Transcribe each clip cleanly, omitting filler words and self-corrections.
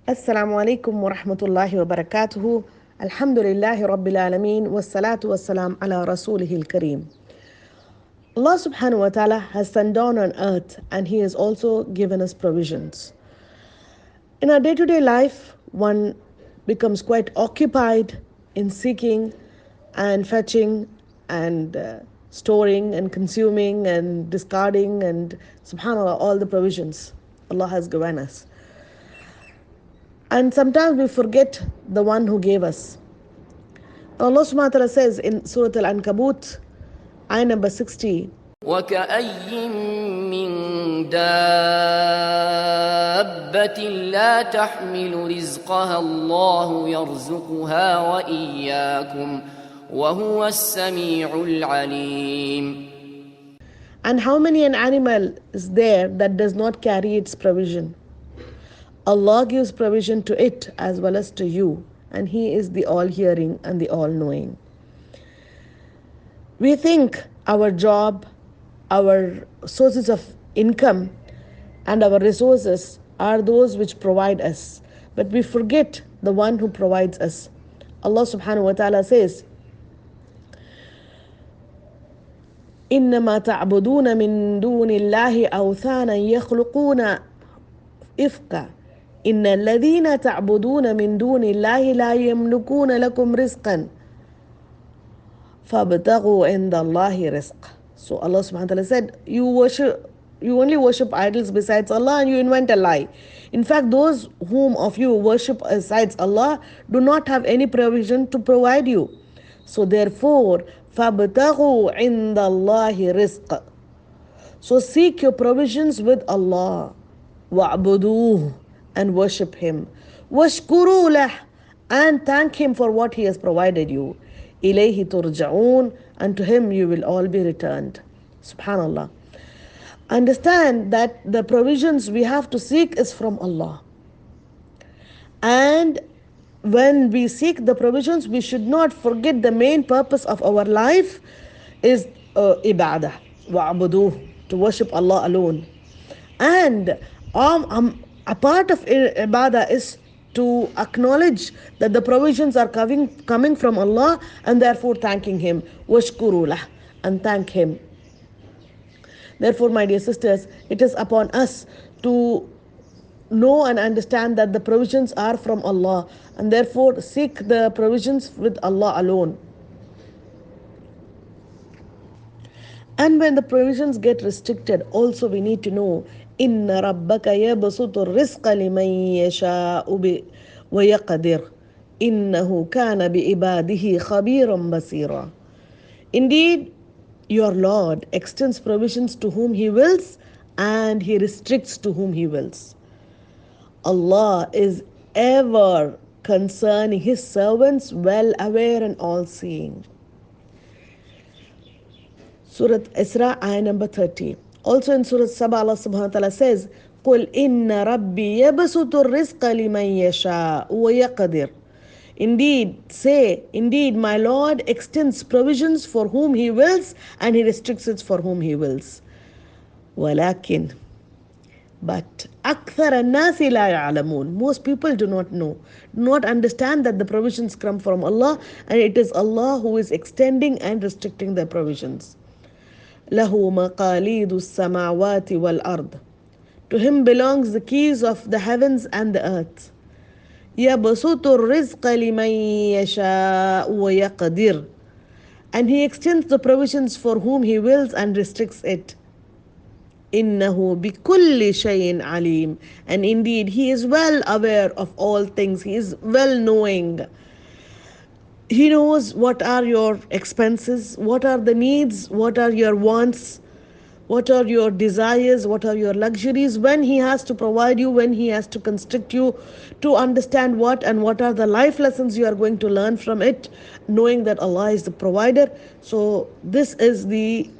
Assalamu alaikum wa rahmatullahi wa barakatuhu. Alhamdulillahi Rabbil Alameen. Wassalatu wassalam ala Rasulihil Kareem. Allah subhanahu wa ta'ala has sent down on earth and He has also given us provisions. In our day to day life, one becomes quite occupied in seeking and fetching and storing and consuming and discarding and subhanAllah, all the provisions Allah has given us. And sometimes we forget the one who gave us. Allah subhanahu wa ta'ala says in Surah Al-Ankabut, ayah number 60, وكأي من دابة لا تحمل رزقها الله يرزقها وإياكم وهو السميع العليم. and how many an animal is there that does not carry its provision? Allah gives provision to it as well as to you, and He is the all-hearing and the all-knowing. We think our job, our sources of income, and our resources are those which provide us, but we forget the one who provides us. Allah subhanahu wa ta'ala says, إنما تعبدون من دون الله أوثانا يخلقون إفكا إن الذين تعبدون من دون الله لا يملكون لكم رزقا فابتغوا عند الله رزق. So Allah subhanahu wa ta'ala said, you only worship idols besides Allah and you invent a lie. In fact, those whom of you worship besides Allah do not have any provision to provide you. So therefore, فابتغوا عند الله رزق. So seek your provisions with Allah. وَعْبُدُوهُ, and worship Him. وَاشْكُرُوا لَهُ, and thank Him for what He has provided you. إِلَيْهِ تُرْجَعُونَ, and to Him you will all be returned. Subhanallah. Understand that the provisions we have to seek is from Allah. And when we seek the provisions, we should not forget the main purpose of our life is ibadah, wa'buduh, to worship Allah alone. And a part of ibadah is to acknowledge that the provisions are coming from Allah and therefore thanking Him. Washkuru lah, and thank Him. Therefore, my dear sisters, it is upon us to know and understand that the provisions are from Allah and therefore seek the provisions with Allah alone. And when the provisions get restricted, also we need to know إِنَّ رَبَّكَ يَبْسُطُ الرِّزْقَ لِمَنْ يَشَاءُ وَيَقْدِرُ إِنَّهُ كَانَ بِعِبَادِهِ خَبِيرًا بَصِيرًا. Indeed, your Lord extends provisions to whom He wills and He restricts to whom He wills. Allah is ever concerning His servants, well aware and all-seeing. Surah Isra, ayah number 30. Also in Surah Saba, Allah subhanahu wa ta'ala says, قُلْ إِنَّ رَبِّي يَبْسُطُ الرِّزْقَ لِمَنْ يَشَاءُ وَيَقْدِرُ. Indeed, my Lord extends provisions for whom He wills and He restricts it for whom He wills. وَلَكِنْ, but أَكْثَرَ النَّاسِ لَا يَعْلَمُونَ, most people do not know, do not understand that the provisions come from Allah and it is Allah who is extending and restricting their provisions. لَهُ مَقَالِيدُ السَّمَاوَاتِ وَالْأَرْضِ. To Him belongs the keys of the heavens and the earth. يَبْسُطُ الرِّزْقَ لِمَنْ يَشَاءُ وَيَقْدِرُ. And He extends the provisions for whom He wills and restricts it. إِنَّهُ بِكُلِّ شَيْءٍ عَلِيمٌ. And indeed, He is well aware of all things. He is well knowing. He knows what are your expenses, what are the needs, what are your wants, what are your desires, what are your luxuries, when He has to provide you, when He has to constrict you, to understand what are the life lessons you are going to learn from it, knowing that Allah is the provider. So this is the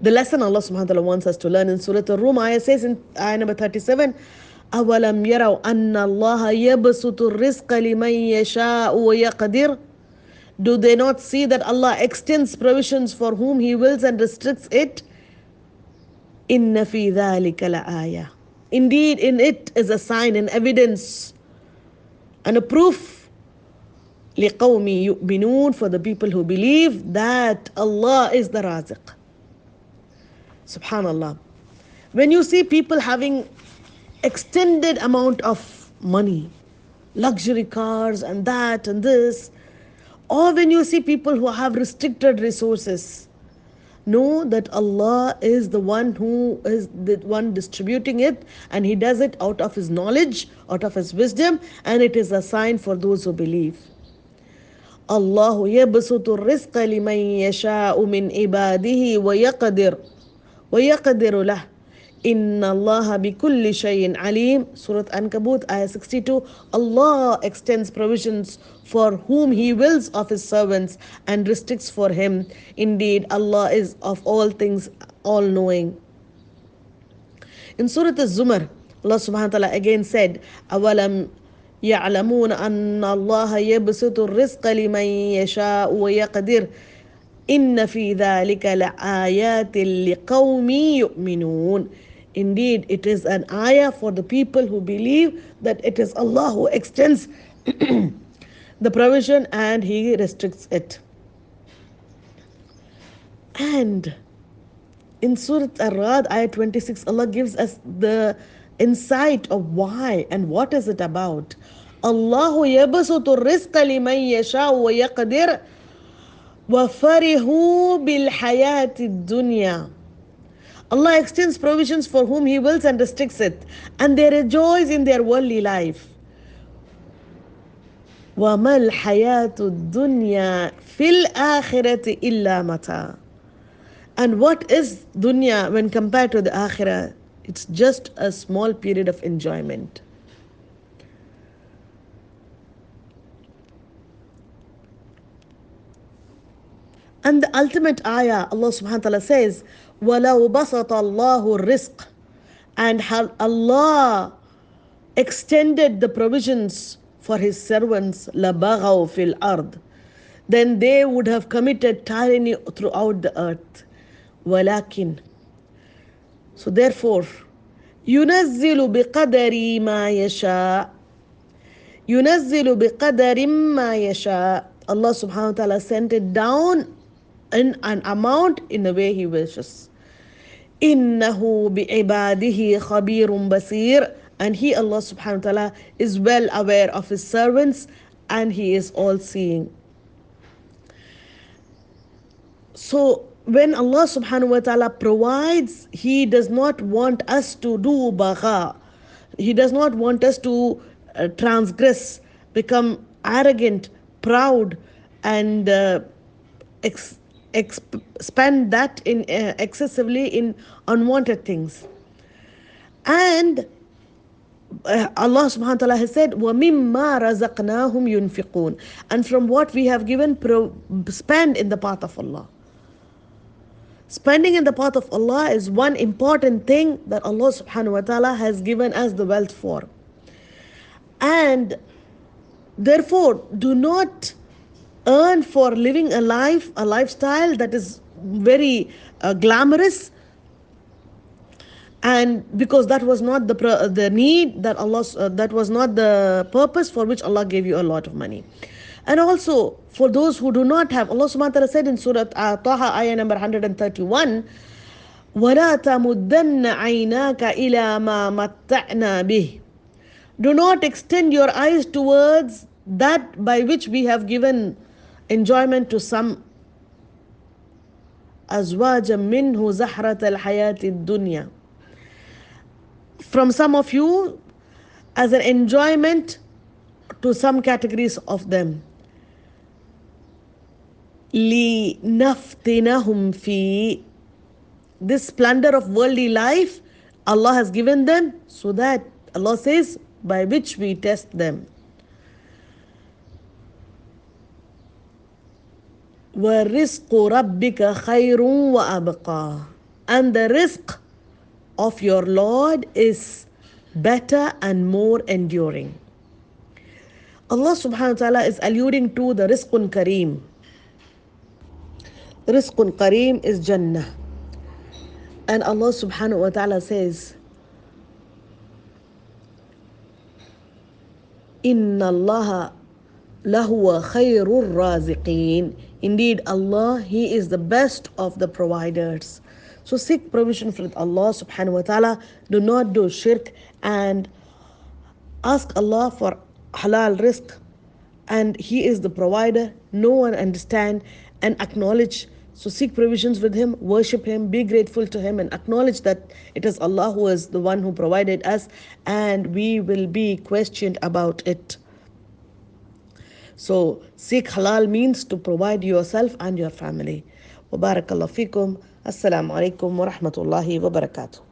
lesson Allah subhanahu wa ta'ala wants us to learn. In Surah Al-Rum, ayah says in ayah number 37, أَوَلَمْ يَرَوْا أَنَّ اللَّهَ يَبْسُطُ الرِّزْقَ لِمَنْ يَشَاءُ وَيَقْدِرُ. Do they not see that Allah extends provisions for whom He wills and restricts it? إِنَّ فِي ذَلِكَ لَآيَةً. Indeed, in it is a sign and evidence and a proof لِقَوْمِ يُؤْمِنُونَ, for the people who believe that Allah is the Raziq. Subhanallah. When you see people having extended amount of money, luxury cars and that and this, or when you see people who have restricted resources, know that Allah is the one who is the one distributing it, and He does it out of His knowledge, out of His wisdom, and it is a sign for those who believe. الله يبسط الرزق لمن يشاء من عباده ويقدر له إن الله بكل شيء عليم. Surah Ankabut, ayah 62. Allah extends provisions for whom He wills of His servants and restricts for him. Indeed, Allah is of all things all-knowing. In Surah Al-Zumar, Allah subhanahu wa ta'ala again said, أَوَلَمْ يَعْلَمُونَ أَنَّ اللَّهَ يَبْسُطُ الرِّزْقَ لِمَنْ يَشَاءُ وَيَقْدِرُ إِنَّ فِي ذَلِكَ لَآيَاتٍ لِقَوْمٍ يُؤْمِنُونَ. Indeed, it is an ayah for the people who believe that it is Allah who extends the provision and He restricts it. And in Surah Ar-Ra'd, ayah 26, Allah gives us the insight of why and what is it about. Allahu yabsutu rizqa liman yasha'u wa yaqdir wa farihu bil hayati dunya. Allah extends provisions for whom He wills and restricts it, and they rejoice in their worldly life. وَمَا الْحَيَاةُ الدُّنْيَا فِي الْآخِرَةِ إِلَّا مَتَاعٌ. And what is dunya when compared to the akhirah? It's just a small period of enjoyment. And the ultimate ayah, Allah subhanahu wa ta'ala says, وَلَوْ بَسَطَ اللَّهُ الرِّزْقَ. And how Allah extended the provisions for His servants, لَبَغَوْا فِي الْأَرْضِ. Then they would have committed tyranny throughout the earth. وَلَكِنْ. So therefore, يُنَزِّلُ بِقَدَرِ مَا يَشَاءُ. يُنَزِّلُ بِقَدَرٍ مَا يَشَاءُ. Allah subhanahu wa ta'ala sent it down in an amount in the way He wishes. إِنَّهُ بِعِبَادِهِ خَبِيرٌ بَصِيرٌ. And He, Allah subhanahu wa ta'ala, is well aware of His servants, and He is all-seeing. So when Allah subhanahu wa ta'ala provides, He does not want us to do bagha. He does not want us to transgress, become arrogant, proud, and spend that in excessively in unwanted things. And Allah subhanahu wa ta'ala has said, وَمِمَّا رَزَقْنَاهُمْ يُنْفِقُونَ. And from what we have given, spend in the path of Allah. Spending in the path of Allah is one important thing that Allah subhanahu wa ta'ala has given us the wealth for. And therefore, do not earn for living a lifestyle that is very glamorous, and because that was not the need that Allah, that was not the purpose for which Allah gave you a lot of money. And also, for those who do not have, Allah subhanahu wa ta'ala said in Surah Taha, ayah number 131, وَلَا تَمُدَّنَّ عَيْنَاكَ إِلَى مَا مَتَّعْنَا بِهِ. Do not extend your eyes towards that by which we have given enjoyment to some. أَزْوَاجًا مِّنْهُ زَحْرَةَ الْحَيَاةِ الدُّنْيَا. From some of you, as an enjoyment to some categories of them. لِنَفْتِنَهُمْ فِي. This splendor of worldly life Allah has given them, so that Allah says, by which we test them. وَرِزْقُ رَبِّكَ خَيْرٌ وَأَبْقَى. And the rizq of your Lord is better and more enduring. Allah subhanahu wa ta'ala is alluding to the rizqun kareem. Rizqun kareem is Jannah. And Allah subhanahu wa ta'ala says, إن الله لهو خير الرازقين. Indeed, Allah, He is the best of the providers. So seek provision from Allah subhanahu wa ta'ala. Do not do shirk and ask Allah for halal rizq. And He is the provider. No one understand and acknowledge. So seek provisions with Him, worship Him, be grateful to Him, and acknowledge that it is Allah who is the one who provided us, and we will be questioned about it. So, seek halal means to provide yourself and your family. Wa barakallahu fikum. Assalamu alaikum wa rahmatullahi wa barakatuh.